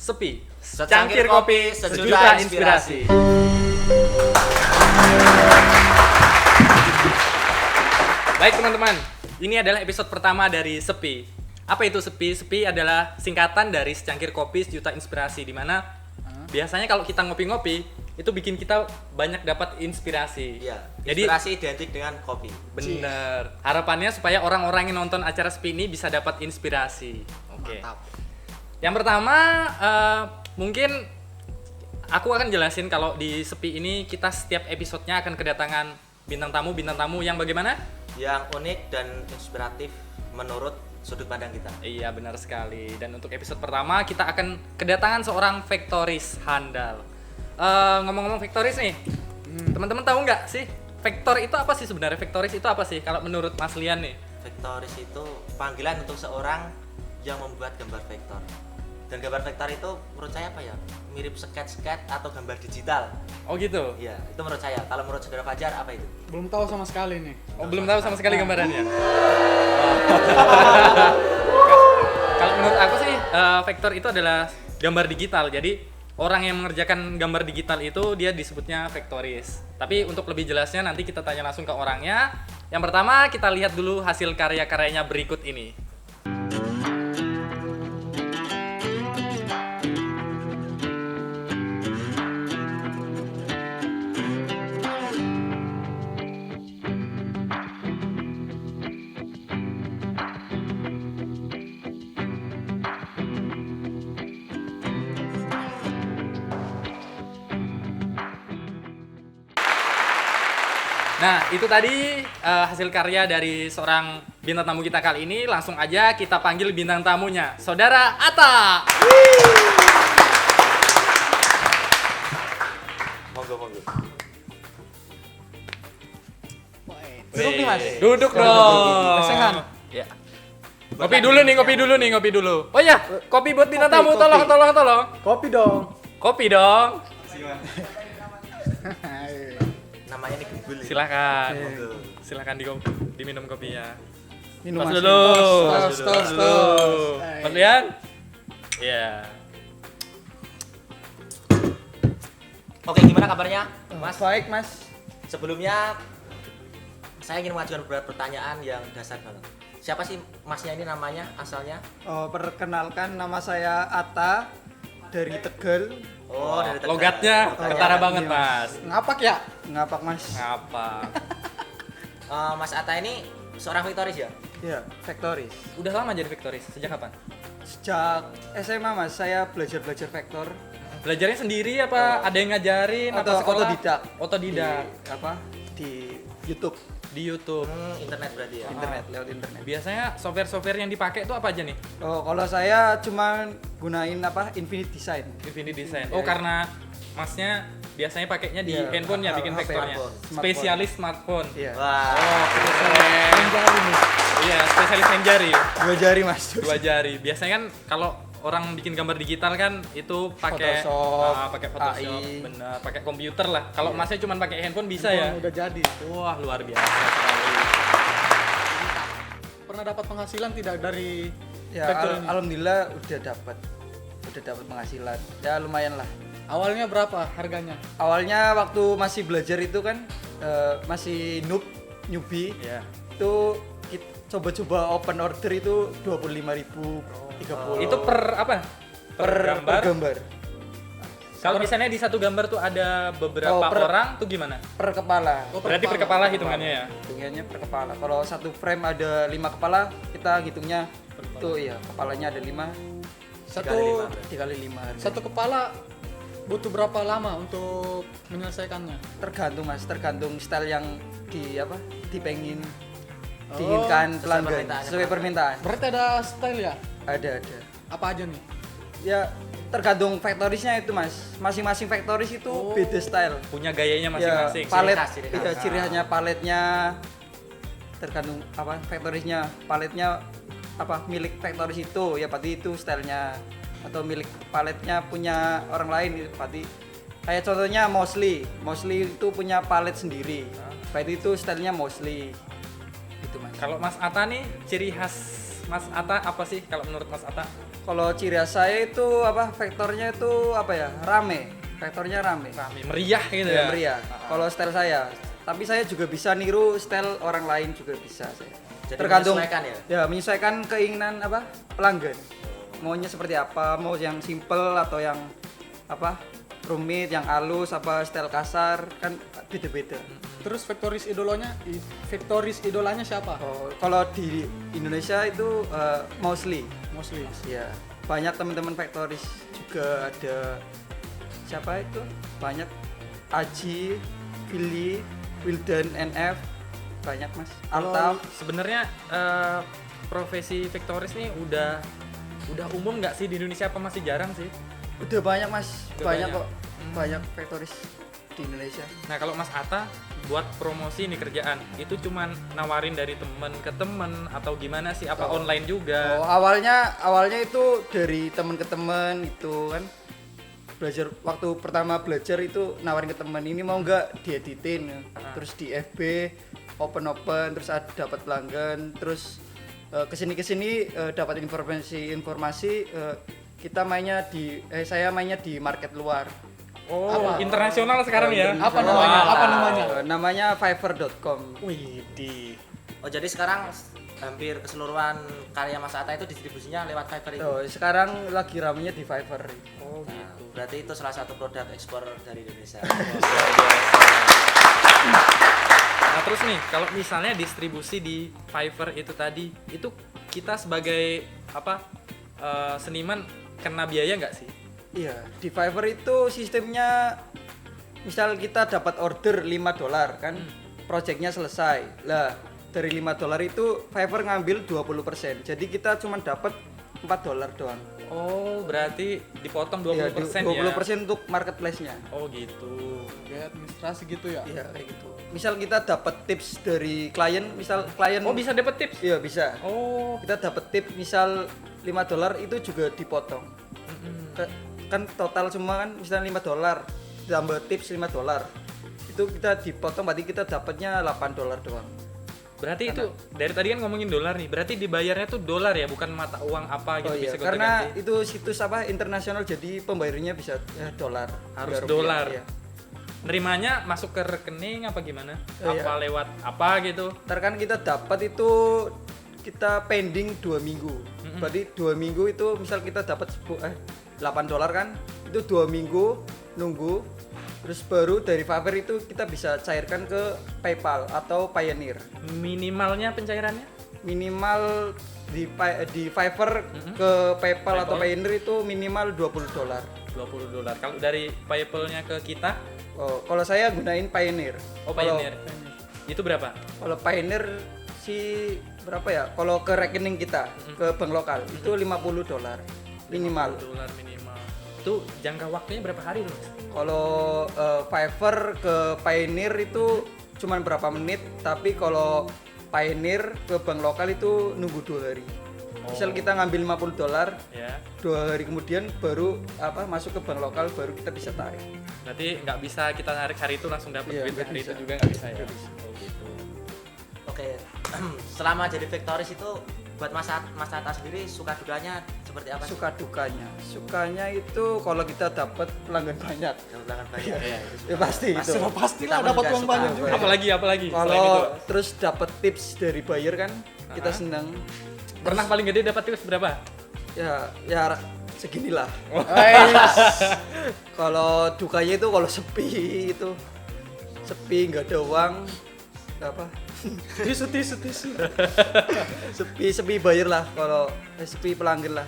Sepi, Secangkir kopi, sejuta inspirasi. Baik teman-teman, ini adalah episode pertama dari Sepi. Apa itu Sepi? Sepi adalah singkatan dari secangkir kopi, sejuta inspirasi. Dimana biasanya kalau kita ngopi-ngopi, itu bikin kita banyak dapat inspirasi. Iya, Jadi inspirasi identik dengan kopi. bener. Harapannya supaya orang-orang yang nonton acara Sepi ini bisa dapat inspirasi. Oke. Mantap. Yang pertama, mungkin aku akan jelasin kalau di Sepi ini kita setiap episodenya akan kedatangan bintang tamu yang bagaimana? Yang unik dan inspiratif menurut sudut pandang kita. Iya benar sekali. Dan untuk episode pertama kita akan kedatangan seorang vektoris handal. Ngomong-ngomong vektoris nih, teman-teman tahu nggak sih vektor itu apa sih sebenarnya? Vektoris itu apa sih kalau menurut Mas Lian nih? Vektoris itu panggilan untuk seorang yang membuat gambar vektor. Dan gambar vektor itu menurut saya apa ya? Mirip sketch atau gambar digital. Oh gitu. Iya, itu menurut saya. Kalau menurut saudara Fajar apa itu? Belum tahu sama sekali nih. Oh belum tahu sama sekali gambarannya. Kalau menurut aku sih vektor itu adalah gambar digital. Jadi orang yang mengerjakan gambar digital itu dia disebutnya vektoris. Tapi untuk lebih jelasnya nanti kita tanya langsung ke orangnya. Yang pertama kita lihat dulu hasil karya-karyanya berikut ini. Nah, itu tadi hasil karya dari seorang bintang tamu kita kali ini. Langsung aja kita panggil bintang tamunya, Saudara Atta. Monggo. Duduk nih Mas. Duduk dong. Lesehan. Ya. Ngopi dulu. Oh ya, kopi buat bintang tamu, Kopi. tolong. Kopi dong. Kopi dong. Namanya nih Gembul. Silakan. Monggo. Silakan diminum kopinya. Minum Tos Mas. dulu. Tos. Mas Lian? Iya. Oke, gimana kabarnya? Mas baik Mas. Sebelumnya saya ingin mengajukan beberapa pertanyaan yang dasar banget. Siapa sih masnya ini namanya, asalnya? Oh, perkenalkan nama saya Atta dari Tegal. Oh, dari Tegal. Logatnya ketara banget, Iya, Mas. Ngapak ya? Ngapak Mas? Ngapa? Mas Atta ini seorang vektoris ya? Ya, vektoris. Udah lama jadi vektoris? Sejak kapan? Sejak SMA Mas, saya belajar vektor. Belajarnya sendiri apa ada yang ngajarin atau sekolah? Otodidak. Di YouTube, Di YouTube. Internet berarti ya? lewat internet. Biasanya software yang dipakai itu apa aja nih? Oh, kalau saya cuma gunain Infinite Design. Infinity Design. Iya, Oh, iya. karena masnya biasanya pakainya di Iya, handphone ya bikin HP, vektornya. smartphone. Spesialis smartphone. Iya. Wah, Oh, keren. Iya, spesialis hand jari. 2 jari Mas. 2 jari. Biasanya kan kalau orang bikin gambar digital kan itu pakai Photoshop, pakai Photoshop, AI. benar, pakai komputer lah. Kalau masnya cuma pakai handphone bisa Handphone ya. Udah jadi. Wah, luar biasa sekali. Pernah dapat penghasilan tidak dari Ya, vektor ini? alhamdulillah udah dapat penghasilan. Ya lumayan lah. Awalnya berapa harganya? Awalnya waktu masih belajar itu kan masih newbie. Iya. Itu coba-coba open order itu 25.000, 30. Itu per apa? Per gambar. per gambar. Kalau misalnya di satu gambar tuh ada beberapa Oh, orang tuh gimana? Per kepala. Oh, Berarti per kepala hitungannya ya. Hitungannya per kepala. Kalau satu frame ada 5 kepala, kita hitungnya tuh ya, kepalanya ada 5 Satu dikali 5. satu kepala butuh berapa lama untuk menyelesaikannya? Tergantung style yang dipengin diinginkan sesuai pelanggan permintaan. sesuai permintaan. Berarti ada style ya? Ada. Apa aja nih? Ya tergantung vektorisnya itu Mas. Masing-masing vektoris itu Oh. beda style. Punya gayanya Ya, masing-masing. palet, Ciri khas. iya, ciri khasnya paletnya tergantung vektorisnya, paletnya milik vektoris itu ya berarti itu stylenya, atau milik paletnya punya orang lain itu berarti kayak contohnya Mosley itu punya palet sendiri, berarti itu stylenya Mosley itu Mas. Kalau Mas Atta nih ciri khas Mas Atta apa sih kalau menurut Mas Atta? Kalau ciri khas saya itu apa? Vektornya itu apa ya? Rame. Vektornya rame. Rame, meriah gitu Ya, ya. meriah. Kalau style saya. Tapi saya juga bisa niru style orang lain juga bisa saya. Jadi Tergantung menyesuaikan ya? Ya, menyesuaikan keinginan apa? Pelanggan. Maunya seperti apa? Mau yang simple atau yang apa? Rumit, yang halus, apa style kasar, kan beda-beda. Terus Vektoris idolanya siapa? Oh, kalau di Indonesia itu mostly Mostly. ya banyak teman-teman Vektoris juga ada siapa itu banyak Aji, Willy, Wildan, NF banyak mas. Altaf. Sebenarnya profesi vektoris nih udah umum nggak sih di Indonesia apa masih jarang sih? Udah banyak mas, Udah banyak banyak. kok banyak Vektoris di Indonesia. Nah kalau Mas Atta buat promosi nih kerjaan itu cuman nawarin dari temen ke temen atau gimana sih? Apa online juga? Oh, awalnya itu dari teman ke teman itu kan belajar waktu pertama belajar itu nawarin ke teman ini mau nggak dieditin terus di FB open terus dapat pelanggan terus kesini dapat informasi kita mainnya saya mainnya di market luar. Oh, Apa? internasional sekarang ya? Apa namanya? Apa namanya? Namanya Fiverr.com. Wih, di Oh jadi sekarang hampir keseluruhan karya Mas Atta itu distribusinya lewat Fiverr itu. Oh, sekarang lagi ramenya di Fiverr. Oh, Nah, gitu. berarti itu salah satu produk ekspor dari Indonesia. Nah terus nih, kalau misalnya distribusi di Fiverr itu tadi, itu kita sebagai apa seniman kena biaya nggak sih? Iya, di Fiverr itu sistemnya misal kita dapat order $5 kan, projectnya selesai. Lah, dari $5 itu Fiverr ngambil 20%. Jadi kita cuma dapat $4 doang. Oh, berarti dipotong 20% Iya, ya? 20% untuk marketplace-nya. Oh gitu. Kayak administrasi gitu ya? Iya, kayak gitu. Misal kita dapat tips dari klien, misal klien Oh bisa dapat tips? Iya, bisa. Oh, Kita dapat tips misal $5 itu juga dipotong. Kan total semua kan misalnya $5 ditambah tips $5 itu kita dipotong berarti kita dapatnya $8 doang. berarti itu dari tadi kan ngomongin dolar nih. Berarti dibayarnya tuh dolar ya, bukan mata uang apa gitu Oh iya, bisa karena gonta-ganti? itu situs apa internasional jadi pembayarannya bisa dolar. Harus Rupiah, dolar. iya. Nerimanya masuk ke rekening apa gimana? Oh, Apa iya. lewat apa gitu? Ntar kan kita dapat itu kita pending 2 minggu. Berarti 2 minggu itu misal kita dapat $8 kan, itu 2 minggu nunggu. Terus baru dari Fiverr itu kita bisa cairkan ke PayPal atau Payoneer. Minimalnya pencairannya? Minimal di Fiverr ke PayPal atau PayPal. Payoneer itu minimal $20. $20. Kalau dari PayPal-nya ke kita, Oh, kalau saya gunain Payoneer. oh Payoneer. Itu berapa? Kalau Payoneer sih berapa ya? Kalau ke rekening kita ke bank lokal itu $50 minimal. $50 minimal. Itu jangka waktunya berapa hari tuh? Mas? Kalau Fiverr ke Payoneer itu cuman berapa menit, tapi kalau Payoneer ke bank lokal itu nunggu 2 hari. Misal kita ngambil $50, Ya. 2 hari kemudian baru masuk ke bank lokal baru kita bisa tarik. Berarti nggak bisa kita narik hari itu langsung dapat Iya, duit nggak hari bisa. itu juga nggak bisa ya? Nggak bisa. Oh gitu. Oke, selama jadi vektoris itu buat Mas Atta sendiri suka dukanya seperti apa? Suka dukanya itu kalau kita dapat pelanggan banyak Yang belakang banyak. Iya. ya pasti itu. Sudah pastilah Kita dapat juga uang suka. banyak juga. Apalagi selain itu? Kalau terus dapat tips dari buyer kan kita senang. Pernah paling gede dapat tips berapa? Ya seginilah. Oh. Kalau dukanya itu kalau sepi itu nggak ada uang apa Tisu. sepi bayar lah kalau sepi pelanggan lah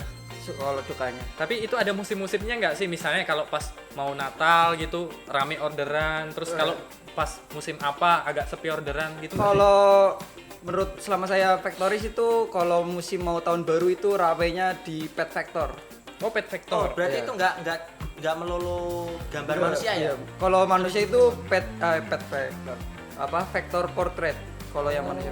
kalau dukanya. Tapi itu ada musim-musimnya nggak sih? Misalnya kalau pas mau Natal gitu rame orderan, terus kalau pas musim apa agak sepi orderan gitu. nggak sih? Kalau menurut selama saya Vektoris itu kalau musim mau tahun baru itu ramenya di Pet Factor. Oh, Pet Oh, Factor. berarti Iya. itu nggak melulu gambar manusia ya? Iya. Kalau manusia itu pet Factor. Vector portrait kalau yang manusia.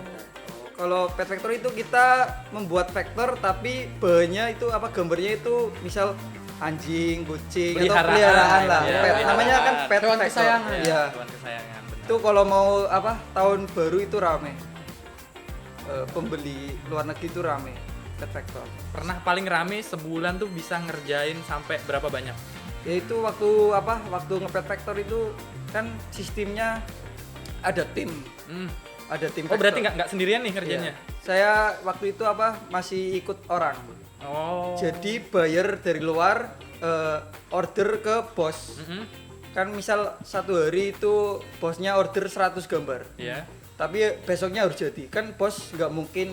Kalau pet vector itu kita membuat vektor tapi bahannya itu gambarnya itu misal anjing, kucing atau Peliharaan. peliharaan lah. Iya, Pet. peliharaan. Namanya kan pet Hewan vector. kesayangan. Iya. Hewan kesayangan. benar. Itu kalau mau tahun baru itu rame. Pembeli luar negeri itu rame. pet vector. Pernah paling rame sebulan tuh bisa ngerjain sampai berapa banyak? Yaitu waktu ngepet vector itu kan sistemnya ada tim. Ada tim Oh berarti vector. nggak sendirian nih ngerjainnya? Iya. Saya waktu itu masih ikut orang. Oh. Jadi buyer dari luar order ke bos. Mm-mm. Kan misal satu hari itu bosnya order 100 gambar. Iya. Tapi besoknya harus jadi. Kan bos nggak mungkin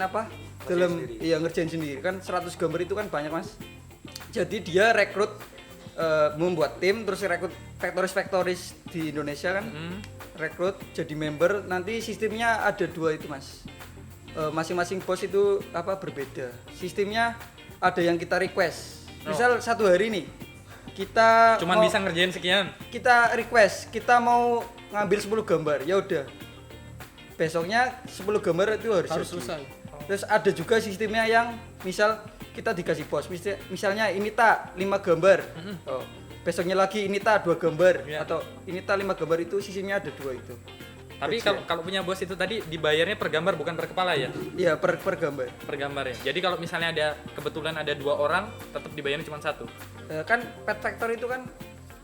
dalam sendiri. ngerjain sendiri. Kan 100 gambar itu kan banyak, Mas. Jadi dia rekrut membuat tim terus rekrut vektoris di Indonesia kan. Rekrut jadi member, nanti sistemnya ada 2 itu, Mas. Masing-masing bos itu berbeda. Sistemnya ada yang kita request. Misal satu hari nih kita Cuman bisa ngerjain sekian. kita request, kita mau ngambil 10 gambar, ya udah. Besoknya 10 gambar itu harus jadi. selesai. Terus ada juga sistemnya yang misal kita dikasih bos, misalnya ini 5 gambar. Oh, besoknya lagi ini 2 gambar Iya. atau ini 5 gambar, itu sistemnya ada 2 itu. Tapi Kecil. kalau punya bos itu tadi dibayarnya per gambar bukan per kepala ya? Iya, per gambar. Per gambar ya. Jadi kalau misalnya kebetulan ada 2 orang tetap dibayarnya cuma 1. Kan pet vector itu kan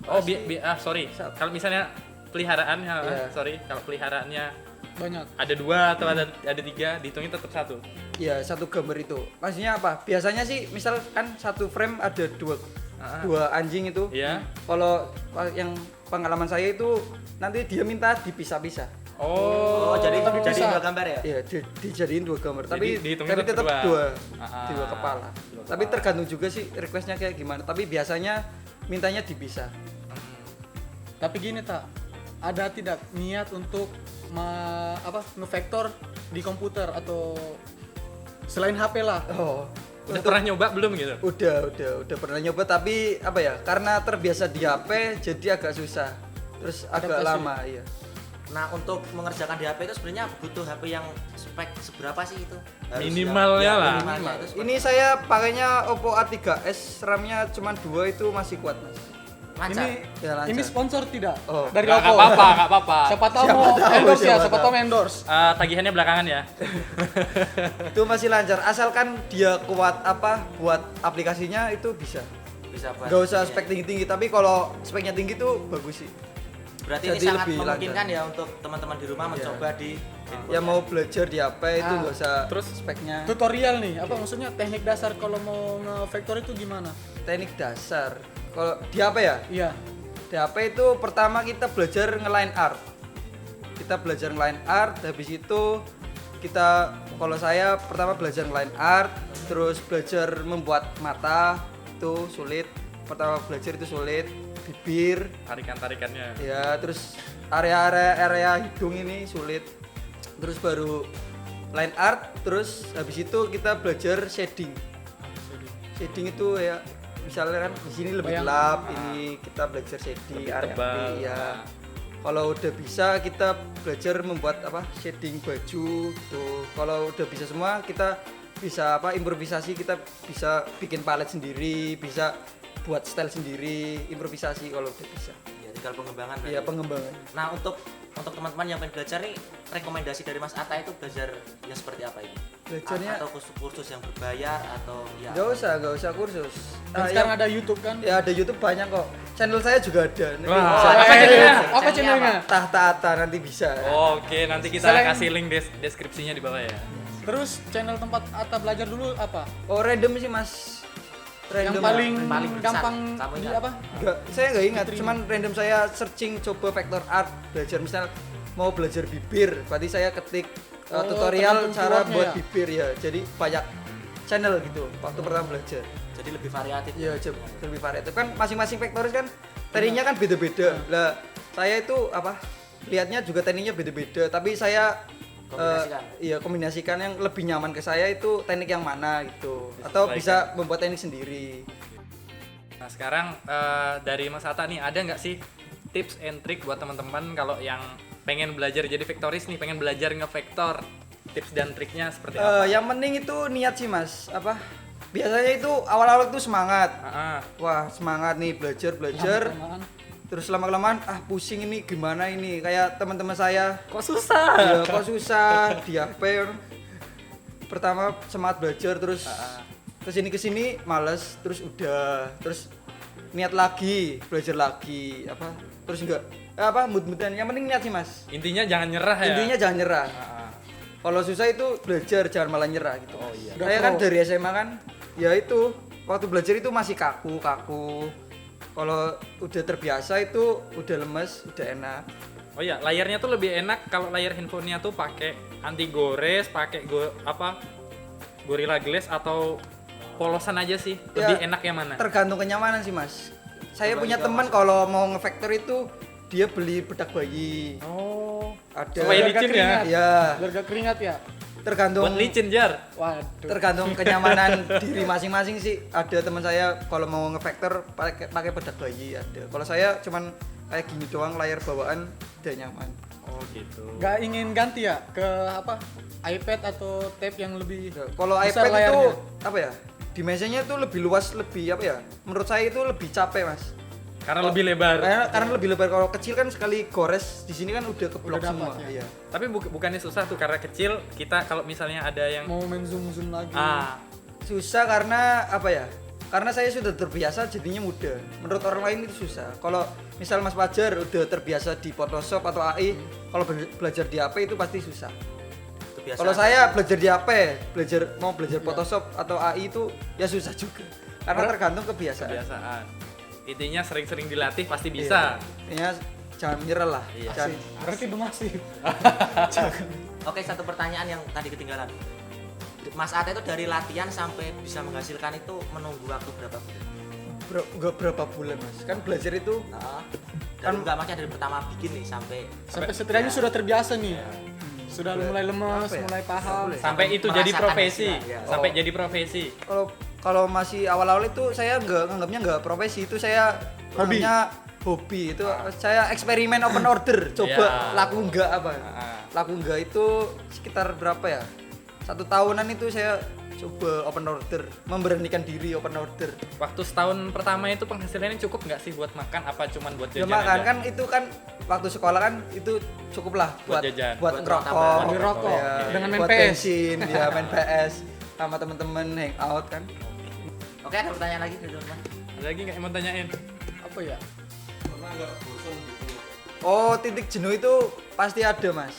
Oh, pasti- sorry. Kalau misalnya peliharaannya, Iya. sorry, kalau peliharaannya Banyak. ada 2 atau ada 3, dihitungnya tetap 1. ya 1 gambar itu. Maksudnya apa? Biasanya sih misal kan 1 frame ada 2 anjing itu. Iya. Kalau yang pengalaman saya itu nanti dia minta dipisah-pisah. Oh, jadi tapi jadi bisa. 2 gambar ya? Iya, dijadiin 2 gambar. Tapi dihitungnya tetap tetap 2. Ah, 2 kepala. dua Tapi kepala. tergantung juga sih requestnya kayak gimana. Tapi biasanya mintanya dipisah. Tapi gini tak, ada tidak niat untuk ngevektor di komputer atau selain HP lah? Oh, Udah pernah nyoba belum gitu? udah pernah nyoba, tapi karena terbiasa di HP jadi agak susah. Terus agak Adaptasi. lama, iya. Nah, untuk mengerjakan di HP itu sebenarnya butuh HP yang spek seberapa sih itu? Minimalnya lah. Minimalnya itu seperti Ini saya pakainya Oppo A3s, RAM-nya cuma 2 itu masih kuat, Mas. lancar. Ya, lancar. Ini sponsor tidak? Oh. Dari Nggak Oppo. apa-apa. Siapa tahu Siapa mau tahu, endorse ya, siapa siapa tahu. tahu endorse. Tagihannya belakangan ya. Itu masih lancar, asalkan dia kuat buat aplikasinya itu bisa. Bisa buat. Gak usah ini ya. spek tinggi-tinggi, tapi kalau speknya tinggi tuh bagus sih. Berarti ini jadi sangat lebih memungkinkan ya untuk teman-teman di rumah Iya. mencoba di handphone. Yang mau belajar di HP itu gak usah Terus speknya. Tutorial nih, maksudnya teknik dasar kalau mau ngevektor itu gimana? Teknik dasar. Kalau di HP ya? Iya. Di HP itu pertama kita belajar nge-line art. Kita belajar nge-line art, habis itu kalau saya pertama belajar nge-line art, terus belajar membuat mata itu sulit. Pertama belajar itu sulit, bibir, tarikan-tarikannya. ya, terus area hidung ini sulit. Terus baru line art, terus habis itu kita belajar shading. Shading itu ya misalnya kan di sini lebih Bayang. gelap, ini kita belajar shading Lebih area tebal. ini, ya. Kalau udah bisa kita belajar membuat shading baju tuh. Kalau udah bisa semua kita bisa improvisasi, kita bisa bikin palet sendiri, bisa buat style sendiri, improvisasi kalau udah bisa. Ya, tinggal pengembangan. Iya, berarti. pengembangan. Nah, untuk teman-teman yang pengen belajar nih, rekomendasi dari Mas Atta itu belajar yang seperti apa ini? Belajarnya Atau kursus yang berbayar atau ya? nggak usah kursus. Dan sekarang ada YouTube kan? Ya ada YouTube banyak kok. Channel saya juga ada. Nanti Wah, bisa. apa Eh, channelnya? Apa channelnya? Tahta Atta nanti bisa. Oke, nanti kita Selain- kasih link deskripsinya di bawah ya. Terus channel tempat Atta belajar dulu apa? Oh, random sih, Mas. Yang Random. paling paling besar. gampang Kamu di ingat? apa? Enggak, saya nggak ingat, Diterima. cuman random saya searching coba vector art, belajar misal mau belajar bibir, berarti saya ketik Oh, tutorial tergantung cara keywordnya buat ya? bibir ya. Jadi banyak channel gitu waktu pertama belajar. Jadi lebih variatif. Ya, lebih variatif kan masing-masing vektoris kan tekniknya kan beda-beda. Lah, saya itu lihatnya juga tekniknya beda-beda, tapi saya Kombinasikan. kombinasikan yang lebih nyaman ke saya itu teknik yang mana gitu. Atau Disesuaikan. bisa membuat teknik sendiri. Nah sekarang dari Mas Atta nih ada nggak sih tips and trick buat teman-teman kalau yang pengen belajar jadi vektoris nih, pengen belajar ngevektor, tips dan triknya seperti apa? Yang penting itu niat sih, Mas. Biasanya itu awal-awal itu semangat. Wah, semangat nih belajar. Lama-kelamaan. Terus lama-kelamaan pusing ini gimana ini? Kayak teman-teman saya, Kok susah? ya kok susah di HP. Pertama semangat belajar terus kesini males, terus udah, terus niat lagi, belajar lagi, terus enggak mood-moodan, yang penting niat sih mas. Intinya jangan nyerah ya. Intinya jangan nyerah. Ah, Kalau susah itu belajar, jangan malah nyerah gitu. Oh, iya. Saya kan dari SMA kan, ya itu waktu belajar itu masih kaku. Kalau udah terbiasa itu udah lemes, udah enak. Oh iya, layarnya tuh lebih enak kalau layar handphonenya tuh pakai anti gores, pakai Gorilla Glass atau polosan aja sih. Lebih Ya, enak yang mana? Tergantung kenyamanan sih mas. Saya Coba punya juga, teman Mas. kalau mau ngefaktor itu dia beli bedak bayi. Oh. Ada. Supaya Biar licin gak ya. keringat. Ya, Biar gak keringat ya. tergantung Buat licin jar. Waduh. tergantung kenyamanan diri masing-masing sih. Ada teman saya kalau mau ngefaktor pakai bedak bayi ada. Kalau saya cuman kayak gini doang, layar bawaan udah nyaman. Oh gitu. Gak ingin ganti ya ke iPad atau tab yang lebih Ya, kalau besar iPad itu layarnya? dimensinya itu lebih luas, lebih menurut saya itu lebih capek mas. Karena lebih lebar. Karena lebih lebar. Kalau kecil kan sekali gores di sini kan udah keblok Udah semua. dapat, ya. Iya. Tapi bukannya susah tuh karena kecil kita kalau misalnya ada yang mau main zoom lagi. Susah karena karena saya sudah terbiasa jadinya mudah. Menurut orang lain itu susah. Kalau misal Mas Fajar udah terbiasa di Photoshop atau AI, kalau belajar di HP itu pasti susah. Kebiasaan. Kalau saya belajar di HP, mau belajar Photoshop atau AI itu ya susah juga. Karena tergantung kebiasaan. kebiasaan. Intinya sering-sering dilatih pasti bisa. Iya. Jangan menyerah lah. Iya. Jangan, Berarti udah masih. Oke, satu pertanyaan yang tadi ketinggalan. Mas Ate itu dari latihan sampai bisa menghasilkan itu menunggu waktu berapa bulan? nggak berapa bulan mas. Kan belajar itu Kan nggak maksudnya dari pertama bikin nih sampai Setidaknya sudah terbiasa nih. Sudah mulai lemas, Apa ya? mulai paham. Boleh. Sampai itu jadi Merasakan profesi. hasilnya, ya. Sampai Oh. jadi profesi. kalau masih awal-awal itu saya nganggapnya nggak profesi, itu saya Hobi. anggapnya hobi. Itu saya eksperimen open order, coba Ya. laku nggak Ah. laku nggak itu sekitar berapa ya, 1 tahunan itu saya coba open order, memberanikan diri open order. Waktu setahun pertama itu penghasilannya cukup nggak sih buat makan apa cuman buat Ya jajan makan aja? kan itu kan waktu sekolah kan itu cukup lah Buat buat jajan. buat Buat ngerokok, tambahan. Buat ngerokok. ya, Dengan main buat PS. bensin, ya main PS sama temen-temen hangout kan. Oke, ada pertanyaan lagi dari teman. Ada lagi nggak yang mau tanyain? Apa ya? Oh, titik jenuh itu pasti ada mas.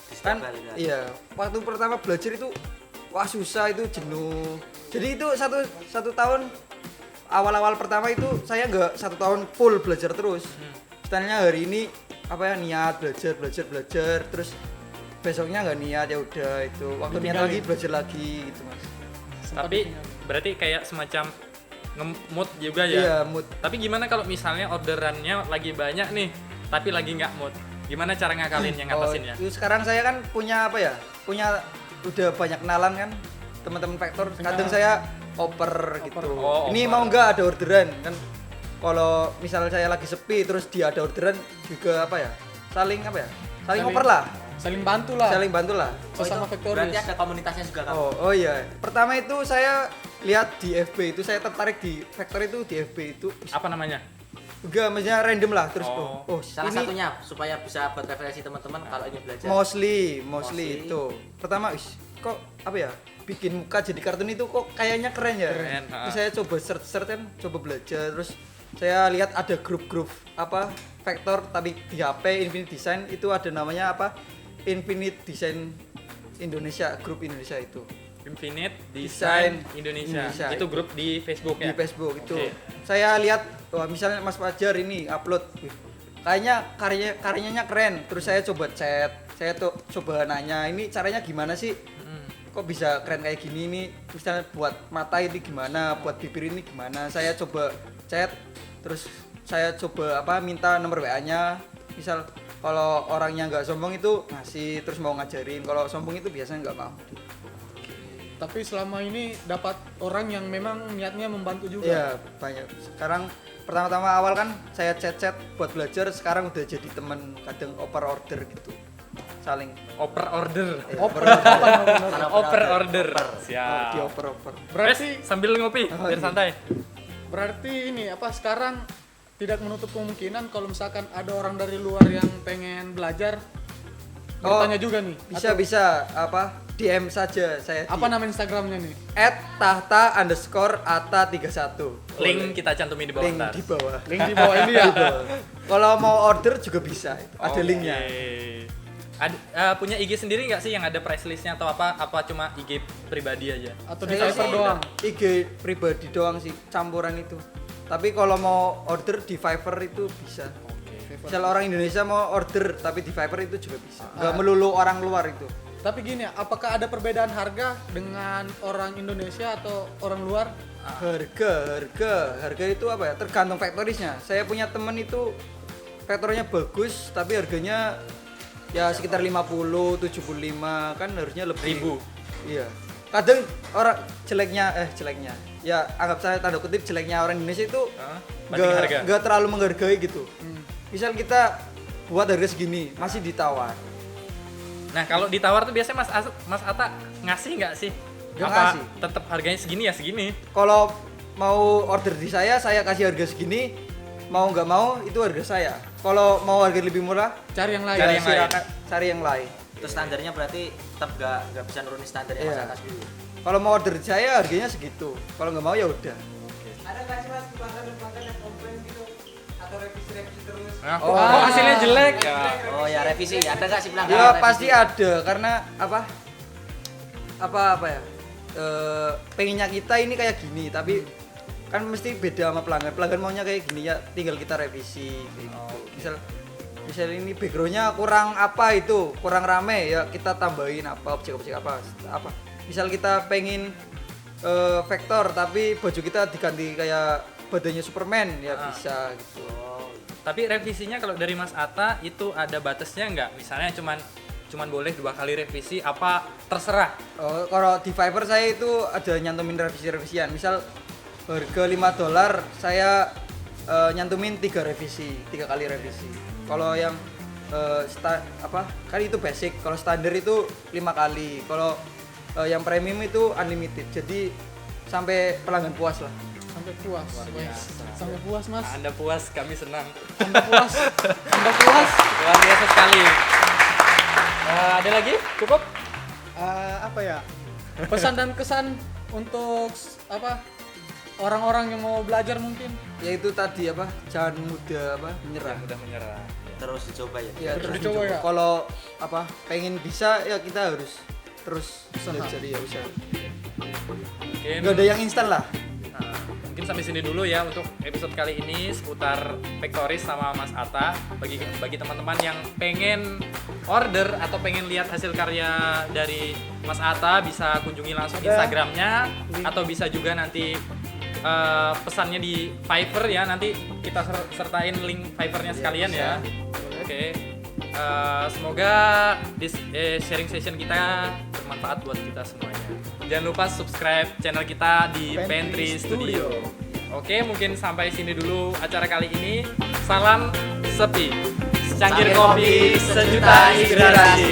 Setiap Kan kali, kan? iya, waktu pertama belajar itu wah susah, itu jenuh. Jadi itu satu tahun awal-awal pertama itu saya nggak 1 tahun full belajar terus. Misalnya hari ini niat belajar terus besoknya nggak niat, ya udah itu waktu niat lagi belajar lagi gitu mas. Tapi berarti kayak semacam nge-mood juga ya? Iya, mood. Tapi gimana kalau misalnya orderannya lagi banyak nih, tapi lagi nggak mood? Gimana cara ngakalinnya, ngatasinnya? itu sekarang saya kan punya udah banyak kenalan kan teman-teman faktor. Kadang saya oper gitu. Oh, Ini oper. mau nggak ada orderan kan? Kalau misalnya saya lagi sepi terus dia ada orderan juga saling saling oper lah, Saling bantu lah. saling bantu lah. Sesama itu faktoris. berarti ada komunitasnya juga kan? Oh iya. Pertama itu saya lihat di FB itu, saya tertarik di faktor itu di FB itu. Apa namanya? Enggak, maksudnya random lah terus Oh. Salah ini satunya supaya bisa buat referensi teman-teman kalau ingin belajar. mostly Mostly. itu. Pertama kok bikin muka jadi kartun itu kok kayaknya keren ya. Keren, Terus saya coba search kan, coba belajar, terus saya lihat ada grup-grup faktor tapi di HP Infinite Design itu ada namanya Infinite Design Indonesia, grup Indonesia itu. Infinite Design Design Indonesia. Indonesia. Itu grup di Facebook Di ya? Facebook itu. Oke. Saya lihat misalnya Mas Fajar ini upload, wih, kayaknya karyanya keren. Terus saya coba chat, saya tuh coba nanya, ini caranya gimana sih? Kok bisa keren kayak gini nih? Misalnya buat mata ini gimana, buat bibir ini gimana? Saya coba chat, terus saya coba minta nomor WA-nya. Misal kalau orangnya nggak sombong itu ngasih, terus mau ngajarin. Kalau sombong itu biasanya nggak mau. Tapi selama ini dapat orang yang memang niatnya membantu juga. Iya, banyak. Sekarang pertama-tama awal kan saya chat-chat buat belajar, sekarang udah jadi teman, kadang oper order gitu. Saling Oper order. Oper. Kalau Oper udah order. di Siap. oper-oper. Berarti Sambil ngopi, biar iya. santai. berarti ini sekarang tidak menutup kemungkinan kalau misalkan ada orang dari luar yang pengen belajar Oh, bertanya juga nih. Bisa DM saja saya. Apa nama Instagramnya nih? @tahta_ata31. Link kita cantumin di bawah Link ntar. di bawah. Link di bawah ini ya. Kalau mau order juga bisa. Ada Oke. linknya. Punya IG sendiri nggak sih yang ada price listnya atau apa cuma IG pribadi aja? Atau di Saya Fiverr sih doang? IG pribadi doang sih, campuran itu. Tapi kalau mau order di Fiverr itu bisa. Misal orang Indonesia mau order tapi di Fiverr itu juga bisa. Nggak melulu orang luar itu. Tapi gini, apakah ada perbedaan harga dengan orang Indonesia atau orang luar? Harga itu apa ya? Tergantung factories-nya. Saya punya temen itu factory-nya bagus tapi harganya ya sekitar 50, 75 kan harusnya lebih. Ribu. Iya. Kadang orang jeleknya. Ya anggap saya tanda kutip jeleknya orang Indonesia itu banding harga. nggak terlalu menghargai gitu. Misal kita buat harga segini masih ditawar. Nah kalau ditawar tuh biasanya Mas Ata ngasih nggak sih? Nggak Apa ngasih. tetap harganya segini ya segini? Kalau mau order di saya kasih harga segini. Mau nggak mau itu harga saya. Kalau mau harga lebih murah, Cari yang lain. Cari yang lain. silakan cari yang lain. Itu standarnya berarti tetap nggak bisa nurunin standarnya Mas Iya. Atas dulu. Kalau mau order di saya harganya segitu. Kalau nggak mau ya udah. Ada nggak sih mas pelanggan yang komplain gitu atau revisi terus? Nah, kok hasilnya jelek ya? Oh ya revisi, ada nggak sih pelanggan? Ya revisi? pasti ada karena apa ya? Pengennya kita ini kayak gini tapi kan mesti beda sama pelanggan. Pelanggan maunya kayak gini ya tinggal kita revisi kayak gitu. Misal ini backgroundnya kurang apa itu kurang rame ya kita tambahin apa objek-objek apa. Misal kita pengen vektor tapi baju kita diganti kayak badannya Superman ya bisa gitu. Tapi revisinya kalau dari Mas Ata itu ada batasnya nggak? Misalnya cuman boleh 2 kali revisi apa terserah? Kalau di Fiverr saya itu ada nyantumin revisi-revisian. Misal harga $5 saya nyantumin 3 kali revisi. Kalau yang kan itu basic. Kalau standar itu 5 kali. Kalau yang premium itu unlimited. Jadi sampai pelanggan puas lah. Sampai puas. Wes. Sampai puas, Mas. Anda puas, kami senang. Anda puas. Anda puas. Luar biasa sekali. Ada lagi? Cukup? Apa ya? Pesan dan kesan untuk orang-orang yang mau belajar mungkin. Yaitu tadi jangan mudah menyerah. Udah menyerah. Terus dicoba ya. Ya, Terus terus dicoba ya. Kalau pengen bisa ya kita harus terus belajar ya bisa. Mungkin, Nggak ada yang instan lah. mungkin sampai sini dulu ya untuk episode kali ini seputar Vektoris sama Mas Ata. Bagi teman-teman yang pengen order atau pengen lihat hasil karya dari Mas Ata bisa kunjungi langsung Instagramnya atau bisa juga nanti pesannya di Fiverr ya, nanti kita sertain link Fiverrnya sekalian ya. Oke. Semoga sharing session kita bermanfaat buat kita semuanya. Jangan lupa subscribe channel kita di Pantry Studio. Oke, mungkin sampai sini dulu acara kali ini. Salam sepi. Secangkir kopi, sejuta inspirasi.